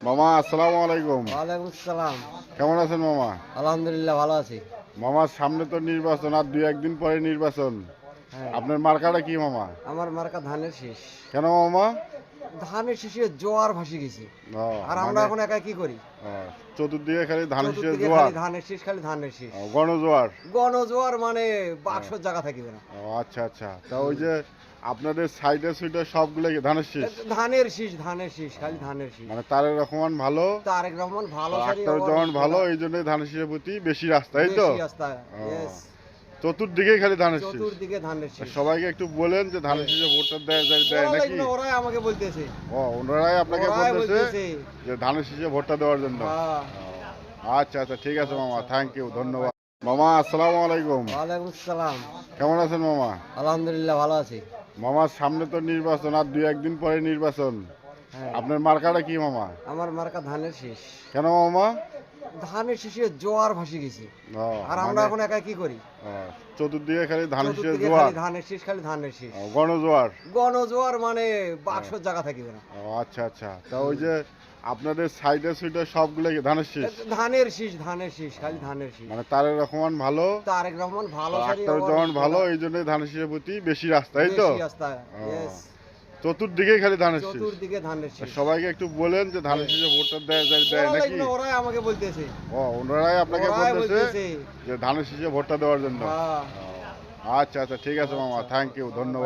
মামা আসসালামু আলাইকুম। ওয়ালাইকুম আসসালাম। কেমন আছেন মামা? আলহামদুলিল্লাহ ভালো আছি। মামা সামনে তো নির্বাচন, আর দুই একদিন পরে নির্বাচন। হ্যাঁ, আপনার মার্কাটা কি মামা? আমার মার্কা ধানের শীষ। কেন মামা? ধানের শীষে জোয়ার ভাসি গেছি। ও, আর আমরা এখন একা কি করি? ও, চতুর্দিকে খালি ধানের শীষের চতুর্দিকে জোয়ার, খালি ধানের শীষ, খালি ধানের শীষ। গণজোয়ার। গণজোয়ার মানে বাক্সর জায়গা থাকিবে না। ও আচ্ছা আচ্ছা, তা ওই যে আপনাদের সাইডে সুইডে সবগুলো কি ধানের শীষ? ধানের শীষ, ধানের শীষ, খালি ধানের শীষ। মানে তারেক রহমান ভালো, তারেক রহমান ভালো, সারি আখতার জামান ভালো, এই জন্যই ধানের শীষের প্রতি বেশি রাস্তা, এই তো? বেশি রাস্তা। ও, Yes, চতুর্দিকে খালি ধানের শীষ। চতুর্দিকে ধানের শীষ। সবাইকে একটু বলেন যে ধানের শীষে ভোটটা দেয় ওরা নাকি? লাগবে না, ওরাই আমাকে বলতেছে। ও, ওনারাই আপনাকে ওরাই বলতেছে বলতেছে। যে ধানের শীষে ভোটটা দেওয়ার জন্য। হ্যাঁ। আচ্ছা আচ্ছা, ঠিক আছে মামা, থ্যাংক ইউ, ধন্যবাদ। মামা আসসালামু আলাইকুম। ওয়ালাইকুম আসসালাম। কেমন আছেন মামা? আলহামদুলিল্লাহ ভালো আছি। মামা সামনে তো নির্বাচন, আর দুই একদিন পরে নির্বাচন। হ্যাঁ, আপনার মার্কাটা কি মামা? আমার মার্কা ধানের শীষ। কেন মামা? ধানের শীষে জোয়ার ভাসি গেছি। ও, আর আমরা এখন একা কি করি? ও, চতুর্দিকে খালি ধানের শীষের চতুর্দিকে জোয়ার, খালি ধানের শীষ, খালি ধানের শীষ। গণজোয়ার। গণজোয়ার মানে বাক্সর জায়গা থাকিবে না। ও আচ্ছা আচ্ছা, তা ওই যে আপনাদের সাইডে সুইডে সবগুলো কি ধানের শীষ? ধানের শীষ, ধানের শীষ, খালি ধানের শীষ। মানে তারেক রহমান ভালো, তারেক রহমান ভালো, সারি আখতার জামান ভালো, এই জন্যই ধানের শীষের প্রতি বেশি রাস্তা, এই তো? বেশি রাস্তা। ও, Yes, চতুর্দিকে খালি ধানের শীষ। চতুর্দিকে ধানের শীষ। সবাইকে একটু বলেন যে ধানের শীষে ভোটটা দেয় ওরা নাকি? লাগবে না, ওরাই আমাকে বলতেছে। ও, ওনারাই আপনাকে ওরাই বলতেছে বলতেছে। যে ধানের শীষে ভোটটা দেওয়ার জন্য। হ্যাঁ। ও, আচ্ছা আচ্ছা, ঠিক আছে মামা, থ্যাংক ইউ, ধন্যবাদ।